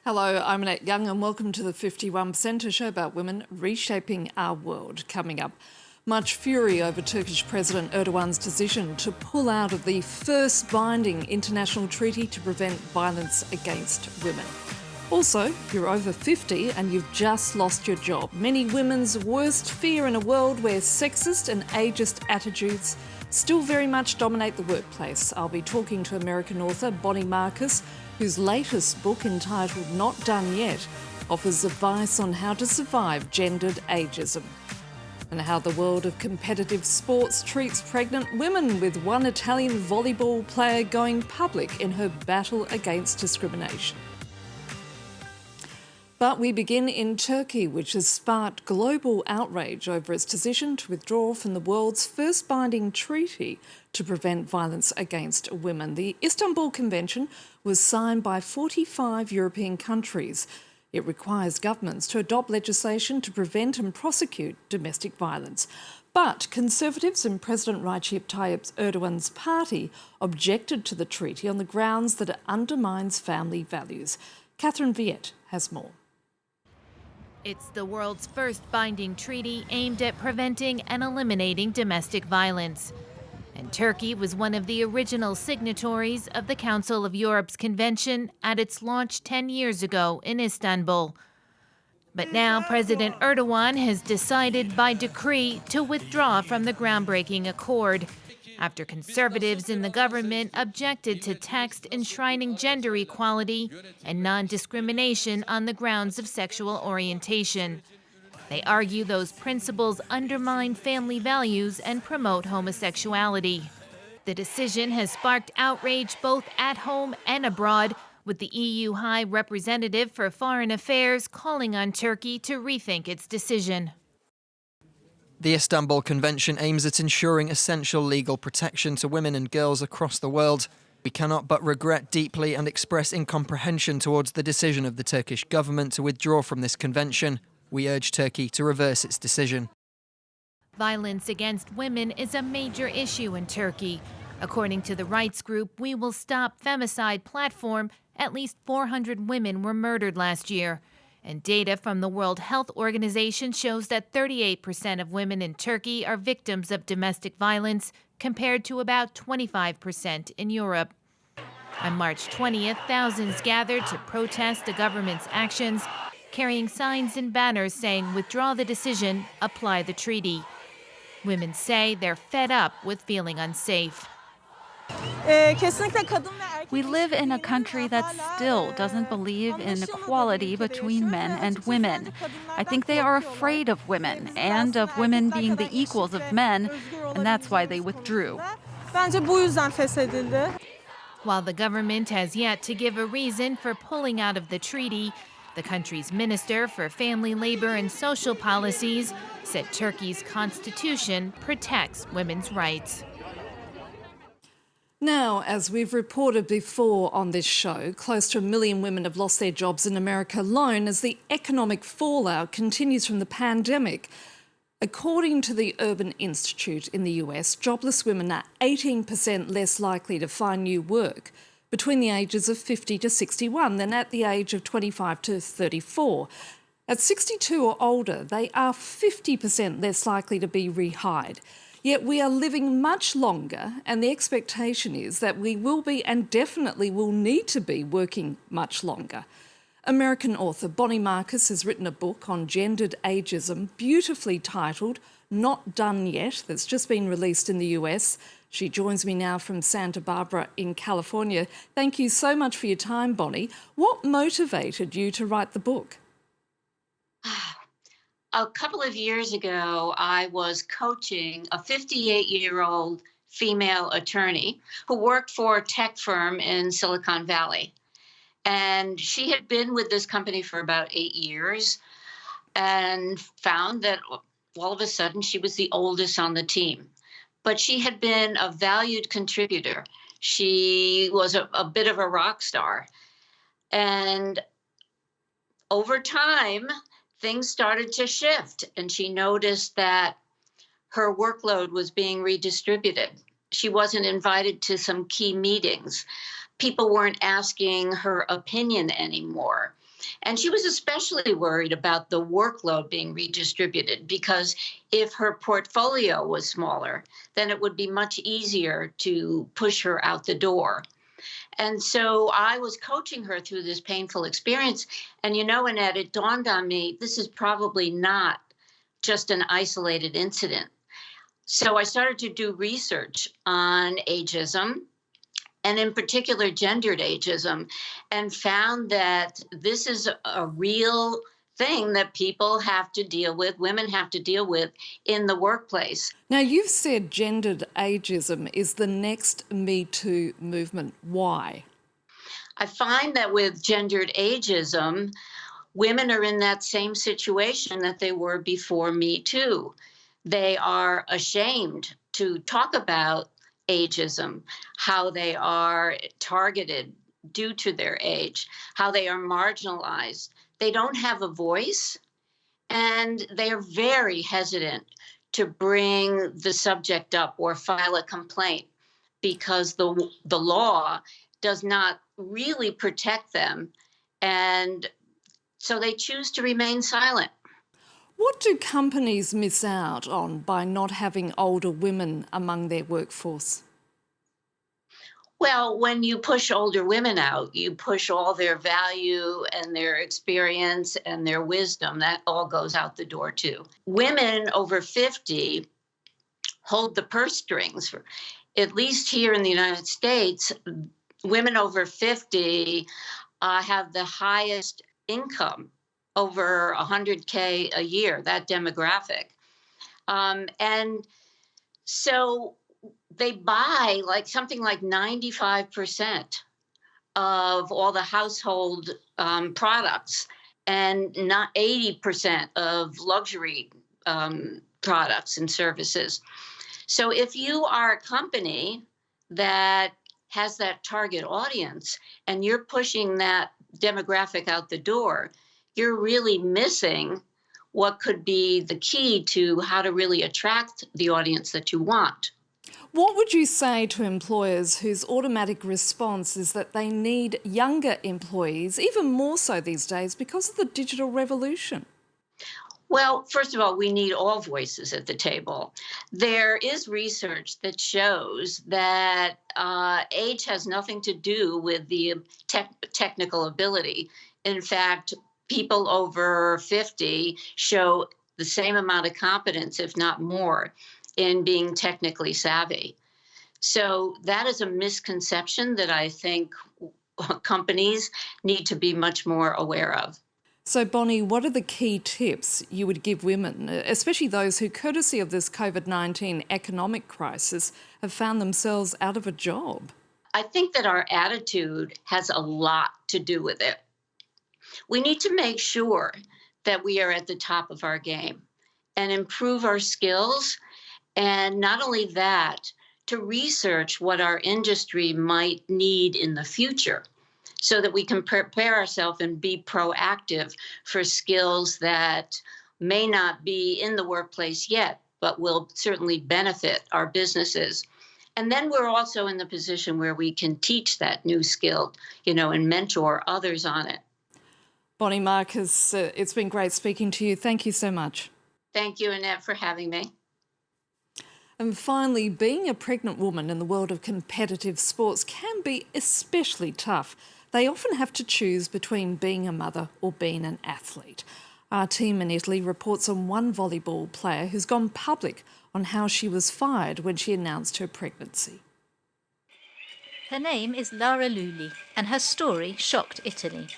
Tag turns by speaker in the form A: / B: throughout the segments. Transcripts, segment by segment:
A: Hello, I'm Annette Young and welcome to the 51%, a show about women reshaping our world. Coming up, much fury over Turkish President Erdogan's decision to pull out of the first binding international treaty to prevent violence against women. Also, you're over 50 and you've just lost your job. Many women's worst fear in a world where sexist and ageist attitudes still very much dominate the workplace. I'll be talking to American author Bonnie Marcus, whose latest book, entitled Not Done Yet, offers advice on how to survive gendered ageism, and how the world of competitive sports treats pregnant women, with one Italian volleyball player going public in her battle against discrimination. But we begin in Turkey, which has sparked global outrage over its decision to withdraw from the world's first binding treaty to prevent violence against women. The Istanbul Convention was signed by 45 European countries. It requires governments to adopt legislation to prevent and prosecute domestic violence. But Conservatives and President Recep Tayyip Erdogan's party objected to the treaty on the grounds that it undermines family values. Catherine Viette has more.
B: It's the world's first binding treaty aimed at preventing and eliminating domestic violence. And Turkey was one of the original signatories of the Council of Europe's convention at its launch 10 years ago in Istanbul. But now President Erdogan has decided by decree to withdraw from the groundbreaking accord, after conservatives in the government objected to text enshrining gender equality and non-discrimination on the grounds of sexual orientation. They argue those principles undermine family values and promote homosexuality. The decision has sparked outrage both at home and abroad, with the EU High Representative for Foreign Affairs calling on Turkey to rethink its decision.
C: The Istanbul Convention aims at ensuring essential legal protection to women and girls across the world. We cannot but regret deeply and express incomprehension towards the decision of the Turkish government to withdraw from this convention. We urge Turkey to reverse its decision.
B: Violence against women is a major issue in Turkey. According to the rights group We Will Stop Femicide platform, at least 400 women were murdered last year. And data from the World Health Organization shows that 38% of women in Turkey are victims of domestic violence, compared to about 25% in Europe. On March 20th, thousands gathered to protest the government's actions, carrying signs and banners saying, "Withdraw the decision, apply the treaty." Women say they're fed up with feeling unsafe.
D: We live in a country that still doesn't believe in equality between men and women. I think they are afraid of women and of women being the equals of men, and that's why they withdrew.
B: While the government has yet to give a reason for pulling out of the treaty, the country's Minister for Family, Labor and Social Policies said Turkey's constitution protects women's rights.
A: Now, as we've reported before on this show, close to 1 million women have lost their jobs in America alone as the economic fallout continues from the pandemic. According to the Urban Institute in the US, jobless women are 18% less likely to find new work between the ages of 50 to 61 than at the age of 25 to 34. At 62 or older, they are 50% less likely to be rehired. Yet we are living much longer, and the expectation is that we will be, and definitely will need to be, working much longer. American author Bonnie Marcus has written a book on gendered ageism, beautifully titled Not Done Yet, that's just been released in the US. She joins me now from Santa Barbara in California. Thank you so much for your time, Bonnie. What motivated you to write the book?
E: A couple of years ago, I was coaching a 58-year-old female attorney who worked for a tech firm in Silicon Valley. And she had been with this company for about 8 years and found that all of a sudden she was the oldest on the team. But she had been a valued contributor. She was a bit of a rock star. And over time, things started to shift, and she noticed that her workload was being redistributed. She wasn't invited to some key meetings. People weren't asking her opinion anymore. And she was especially worried about the workload being redistributed, because if her portfolio was smaller, then it would be much easier to push her out the door. And so I was coaching her through this painful experience. And Annette, it dawned on me, this is probably not just an isolated incident. So I started to do research on ageism, and in particular gendered ageism, and found that this is a real thing that people have to deal with, women have to deal with in the workplace.
A: Now, you've said gendered ageism is the next Me Too movement. Why?
E: I find that with gendered ageism, women are in that same situation that they were before Me Too. They are ashamed to talk about ageism, how they are targeted due to their age, how they are marginalized. They don't have a voice, and they are very hesitant to bring the subject up or file a complaint, because the law does not really protect them, and so they choose to remain silent.
A: What do companies miss out on by not having older women among their workforce?
E: Well, when you push older women out, you push all their value and their experience and their wisdom. That all goes out the door, too. Women over 50 hold the purse strings. At least here in the United States, women over 50 have the highest income, over 100K a year, that demographic. And so they buy something like 95% of all the household products, and not 80% of luxury products and services. So if you are a company that has that target audience and you're pushing that demographic out the door, you're really missing what could be the key to how to really attract the audience that you want.
A: What would you say to employers whose automatic response is that they need younger employees, even more so these days because of the digital revolution?
E: Well, first of all, we need all voices at the table. There is research that shows that age has nothing to do with the technical ability. In fact, people over 50 show the same amount of competence, if not more, in being technically savvy. So that is a misconception that I think companies need to be much more aware of.
A: So, Bonnie, what are the key tips you would give women, especially those who, courtesy of this COVID-19 economic crisis, have found themselves out of a job?
E: I think that our attitude has a lot to do with it. We need to make sure that we are at the top of our game and improve our skills. And not only that, to research what our industry might need in the future so that we can prepare ourselves and be proactive for skills that may not be in the workplace yet, but will certainly benefit our businesses. And then we're also in the position where we can teach that new skill, and mentor others on it.
A: Bonnie Marcus, it's been great speaking to you. Thank you so much.
E: Thank you, Annette, for having me.
A: And finally, being a pregnant woman in the world of competitive sports can be especially tough. They often have to choose between being a mother or being an athlete. Our team in Italy reports on one volleyball player who's gone public on how she was fired when she announced her pregnancy.
F: Her name is Lara Lulli, and her story shocked Italy.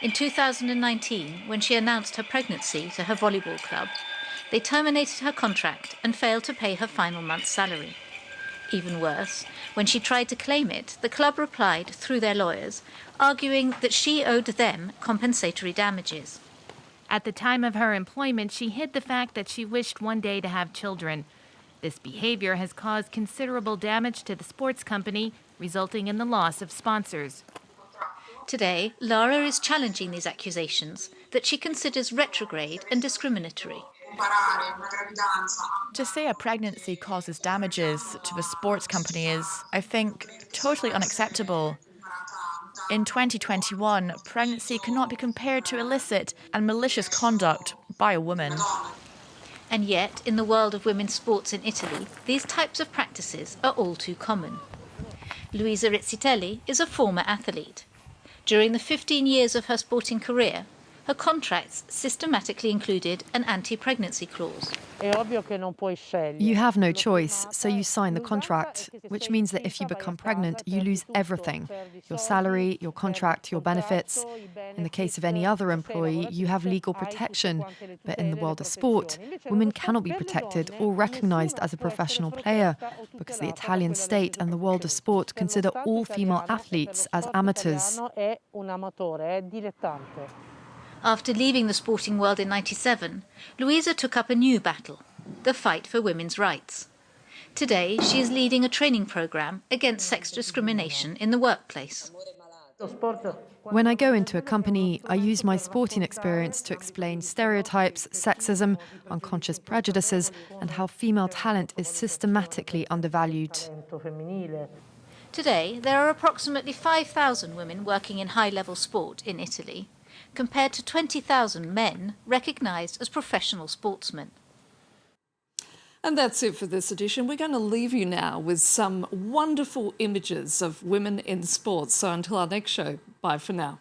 F: In 2019, when she announced her pregnancy to her volleyball club, they terminated her contract and failed to pay her final month's salary. Even worse, when she tried to claim it, the club replied through their lawyers, arguing that she owed them compensatory damages.
B: At the time of her employment, she hid the fact that she wished one day to have children. This behavior has caused considerable damage to the sports company, resulting in the loss of sponsors.
F: Today, Lara is challenging these accusations that she considers retrograde and discriminatory.
G: To say a pregnancy causes damages to a sports company is, I think, totally unacceptable. In 2021, pregnancy cannot be compared to illicit and malicious conduct by a woman.
F: And yet, in the world of women's sports in Italy, these types of practices are all too common. Luisa Rizzitelli is a former athlete. During the 15 years of her sporting career, her contracts systematically included an anti-pregnancy clause.
H: You have no choice, so you sign the contract, which means that if you become pregnant, you lose everything. Your salary, your contract, your benefits. In the case of any other employee, you have legal protection. But in the world of sport, women cannot be protected or recognised as a professional player because the Italian state and the world of sport consider all female athletes as amateurs.
F: After leaving the sporting world in '97, Luisa took up a new battle, the fight for women's rights. Today, she is leading a training programme against sex discrimination in the workplace.
H: When I go into a company, I use my sporting experience to explain stereotypes, sexism, unconscious prejudices, and how female talent is systematically undervalued.
F: Today, there are approximately 5,000 women working in high-level sport in Italy, compared to 20,000 men recognised as professional sportsmen.
A: And that's it for this edition. We're going to leave you now with some wonderful images of women in sports. So until our next show, bye for now.